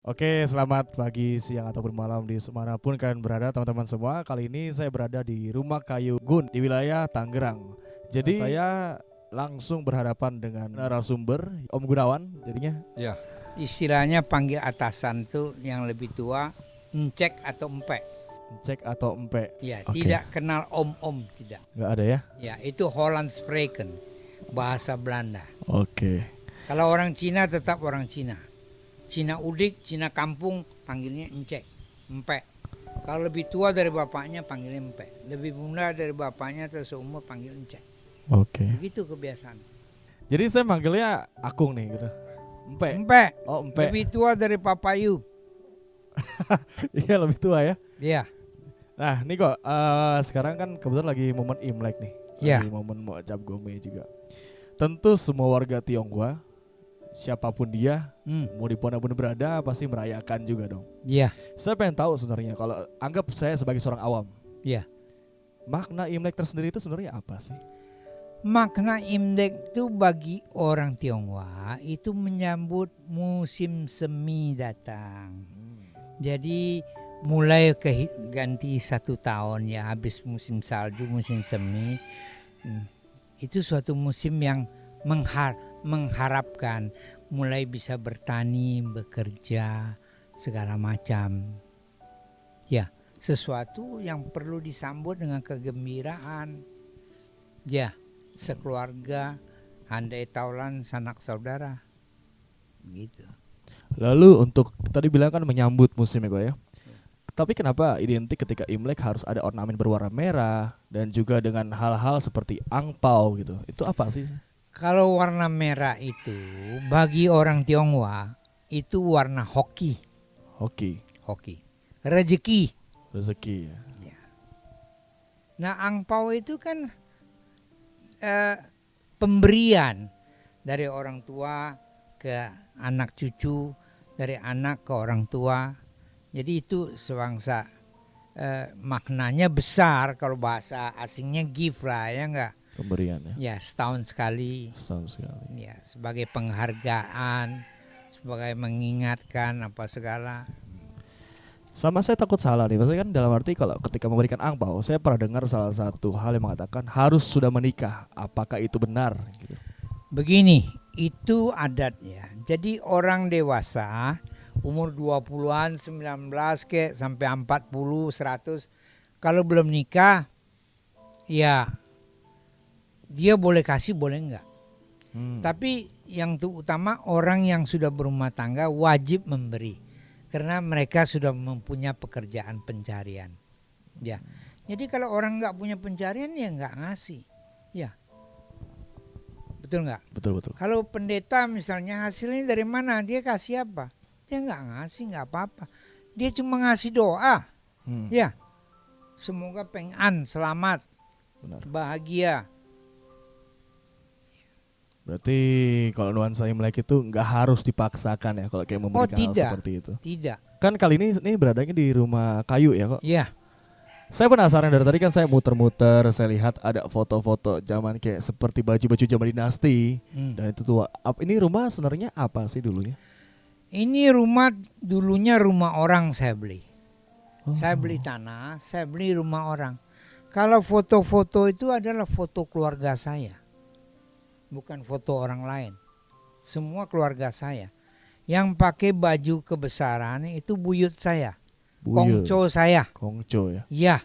Oke, selamat pagi, siang, ataupun malam di manapun kalian berada teman-teman semua. Kali ini saya berada di Rumah Kayu Gun di wilayah Tangerang. Jadi saya langsung berhadapan dengan narasumber Om Gunawan jadinya. Ya, Istilahnya panggil atasan tuh yang lebih tua encek atau empek. Cek atau empe. Ya, Oke. tidak kenal om-om, tidak. Nggak ada ya? Ya, itu Holland Spreken, bahasa Belanda. Oke. Kalau orang Cina tetap orang Cina. Cina udik, Cina kampung panggilnya encek, empek. Kalau lebih tua dari bapaknya panggilnya empek. Lebih muda dari bapaknya atau seumur panggil encek. Oke. Begitu kebiasaan. Jadi saya manggilnya Akung nih gitu. Empe. Empek, Oh, empe. lebih tua dari papayu. Iya, lebih tua ya. Ya, Nah, nih kok sekarang kan kebetulan lagi momen Imlek nih. Ya. Lagi momen mau Cap Gome juga. Tentu semua warga Tionghoa, siapapun dia, mau dimanapun berada pasti merayakan juga dong. ya, Saya pengen tahu sebenarnya kalau anggap saya sebagai seorang awam, ya. makna Imlek tersendiri itu sebenarnya apa sih? Makna Imlek itu bagi orang Tionghoa itu menyambut musim semi datang. Jadi mulai ganti 1 tahun ya, habis musim salju, musim semi. Itu suatu musim yang mengharapkan mulai bisa bertani, bekerja, segala macam. Ya, sesuatu yang perlu disambut dengan kegembiraan. Ya, sekeluarga, handai taulan sanak saudara. Gitu. Lalu untuk tadi bilang kan menyambut musim ya kok ya. Tapi kenapa identik ketika Imlek harus ada ornamen berwarna merah dan juga dengan hal-hal seperti angpau gitu? Itu apa sih? Kalau warna merah itu bagi orang Tionghoa itu warna hoki, Hoki, rezeki. rezeki. Nah, angpau itu kan pemberian dari orang tua ke anak cucu, dari anak ke orang tua. Jadi itu sebangsa maknanya besar, kalau bahasa asingnya gift lah ya enggak. Pemberian ya. Ya, setahun sekali. Setahun sekali. Ya, sebagai penghargaan, sebagai mengingatkan apa segala. Sama saya takut salah nih, maksudnya kan dalam arti kalau ketika memberikan angpau, saya pernah dengar salah satu hal yang mengatakan harus sudah menikah. Apakah itu benar? Gitu. Begini, itu adatnya. Jadi orang dewasa umur 20-an, 19 ke sampai 40, 100, kalau belum nikah ya dia boleh kasih, boleh enggak. Tapi yang utama orang yang sudah berumah tangga wajib memberi. Karena mereka sudah mempunyai pekerjaan pencarian. Ya. Jadi kalau orang enggak punya pencarian ya enggak ngasih. Ya. Betul enggak? Betul. Kalau pendeta misalnya hasilnya dari mana? Dia kasih apa? Dia nggak ngasih, nggak apa-apa. Dia cuma ngasih doa. Ya, semoga pengan, selamat, Benar. bahagia. Berarti kalau nuansa Imlek itu nggak harus dipaksakan ya kalau kayak memberikan hal tidak. seperti itu. Tidak. Kan kali ini beradanya di rumah kayu ya kok. Ya, Saya penasaran dari tadi kan saya muter-muter, saya lihat ada foto-foto zaman kayak seperti baju-baju zaman dinasti dan itu tua. Ini rumah sebenarnya apa sih dulunya? ini rumah dulunya rumah orang saya beli. Saya beli tanah, saya beli rumah orang. Kalau foto-foto itu adalah foto keluarga saya, bukan foto orang lain. Semua keluarga saya. Yang pakai baju kebesaran itu buyut saya, kongco saya. Kongco ya. Ya,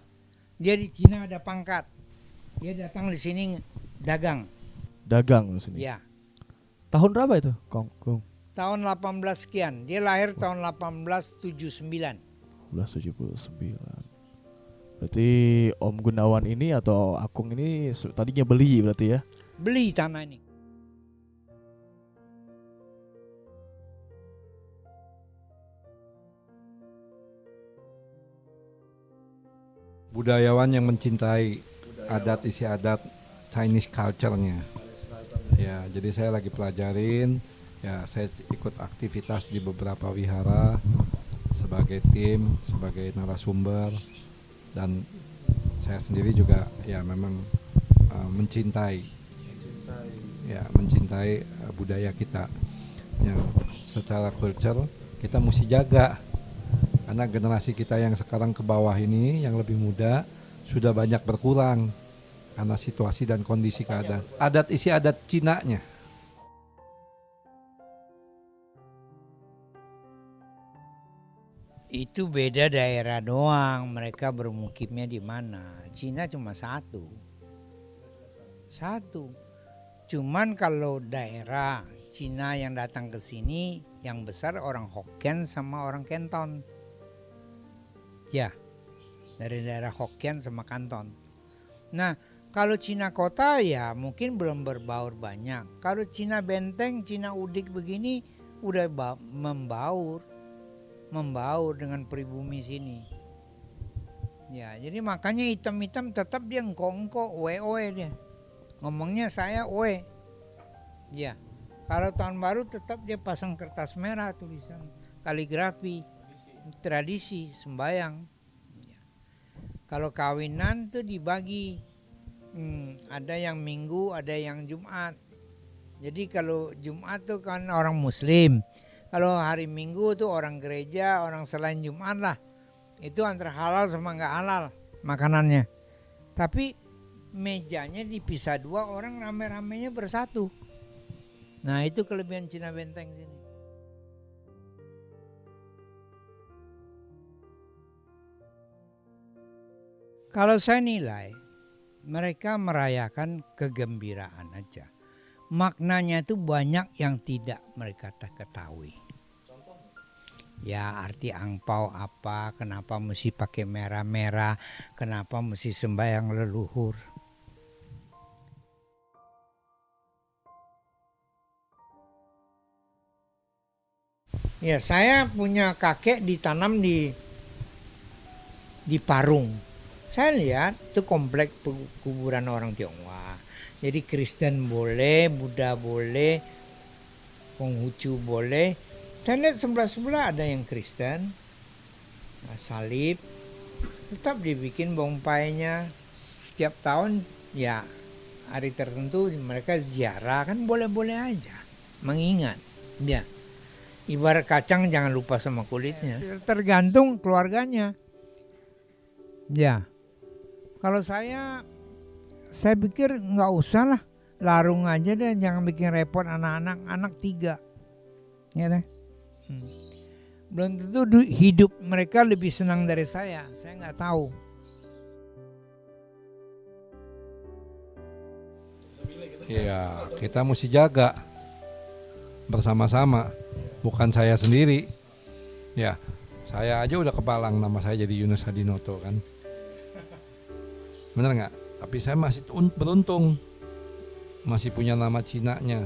dia di Cina ada pangkat. Dia datang di sini dagang. Dagang di sini. Ya, Tahun berapa itu? Kong. tahun 18 sekian. Dia lahir tahun 1879. 1979. Berarti Om Gunawan ini atau Akung ini tadinya beli berarti ya? Beli tanah ini. budayawan yang mencintai adat istiadat Chinese culture-nya. Ya, jadi saya lagi pelajarin. Ya, saya ikut aktivitas di beberapa wihara sebagai tim, sebagai narasumber, dan saya sendiri juga ya memang mencintai budaya kita yang secara culture kita mesti jaga. Karena generasi kita yang sekarang ke bawah ini, yang lebih muda, sudah banyak berkurang karena situasi dan kondisi keadaan. Adat istiadat Cina-nya. Itu beda daerah doang, mereka bermukimnya di mana. Cina cuma satu. Cuman kalau daerah Cina yang datang ke sini yang besar orang Hokkien sama orang Canton. Ya, dari daerah Hokkien sama Canton. Nah, kalau Cina kota ya mungkin belum berbaur banyak. Kalau Cina benteng, Cina udik begini udah membaur dengan pribumi sini. Ya, jadi makanya hitam-hitam tetap dia engko-engko, oe-oe dia. Ngomongnya saya oe. Ya. Kalau tahun baru tetap dia pasang kertas merah tulisan kaligrafi, tradisi sembayang. Ya. Kalau kawinan tuh dibagi, ada yang Minggu, ada yang Jumat. Jadi kalau Jumat tuh kan orang Muslim, kalau hari Minggu tuh orang gereja, orang selain Jumat lah. Itu antara halal sama nggak halal makanannya. Tapi mejanya dipisah dua, orang rame-ramenya bersatu. Nah itu kelebihan Cina benteng sini. Kalau saya nilai, mereka merayakan kegembiraan aja. Maknanya itu banyak yang tidak mereka ketahui. Ya arti angpau apa, kenapa mesti pakai merah-merah, kenapa mesti sembahyang leluhur. Ya saya punya kakek ditanam di Parung. Saya lihat itu komplek kuburan orang Tionghoa. Jadi Kristen boleh, Buddha boleh, Konghucu boleh. Saya lihat sebelah-sebelah ada yang Kristen, salib. Tetap dibikin bongpainya. Tiap tahun ya hari tertentu mereka ziarah, kan boleh-boleh aja. Mengingat. Ya. Ibarat kacang jangan lupa sama kulitnya. Tergantung keluarganya. Ya. Kalau saya pikir nggak usah lah. Larung aja deh, jangan bikin repot anak-anak. Anak 3. Ya deh. Belum tentu hidup mereka lebih senang dari saya nggak tahu. Iya, kita mesti jaga bersama-sama, bukan saya sendiri. Ya, saya aja udah kepalang nama saya jadi Yunus Hadinoto kan. Bener nggak? Tapi saya masih beruntung, masih punya nama Cinanya.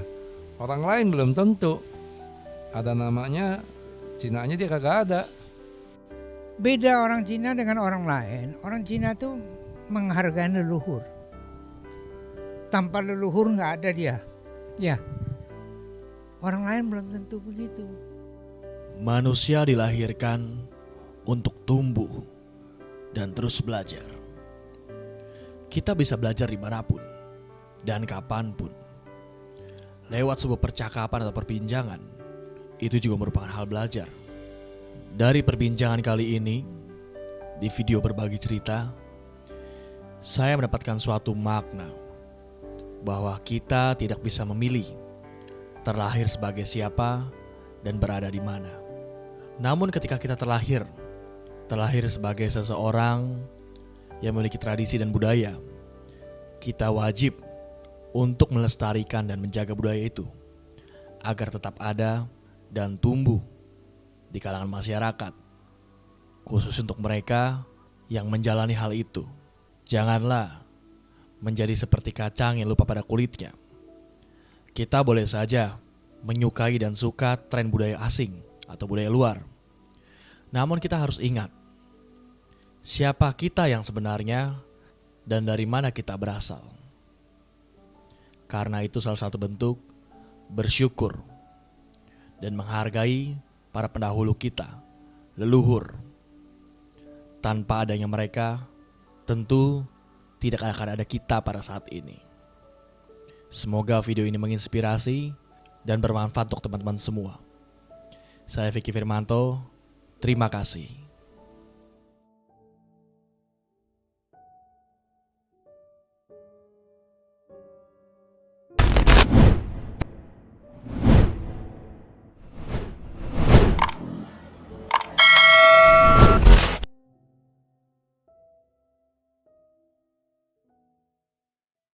Orang lain belum tentu. Ada namanya, Cinanya dia kagak ada. Beda orang Cina dengan orang lain. Orang Cina tuh menghargai leluhur. Tanpa leluhur nggak ada dia. Ya, orang lain belum tentu begitu. Manusia dilahirkan untuk tumbuh dan terus belajar. Kita bisa belajar dimanapun dan kapanpun. Lewat sebuah percakapan atau perbincangan, itu juga merupakan hal belajar. Dari perbincangan kali ini, di video berbagi cerita, saya mendapatkan suatu makna bahwa kita tidak bisa memilih terlahir sebagai siapa dan berada di mana. Namun ketika kita terlahir sebagai seseorang yang memiliki tradisi dan budaya, kita wajib untuk melestarikan dan menjaga budaya itu agar tetap ada dan tumbuh di kalangan masyarakat, khusus untuk mereka yang menjalani hal itu. Janganlah menjadi seperti kacang yang lupa pada kulitnya. Kita boleh saja menyukai dan suka tren budaya asing atau budaya luar. Namun kita harus ingat, siapa kita yang sebenarnya dan dari mana kita berasal. Karena itu salah satu bentuk bersyukur dan menghargai para pendahulu kita, leluhur. Tanpa adanya mereka, tentu tidak akan ada kita pada saat ini. Semoga video ini menginspirasi dan bermanfaat untuk teman-teman semua. Saya Vicky Firmanto, terima kasih.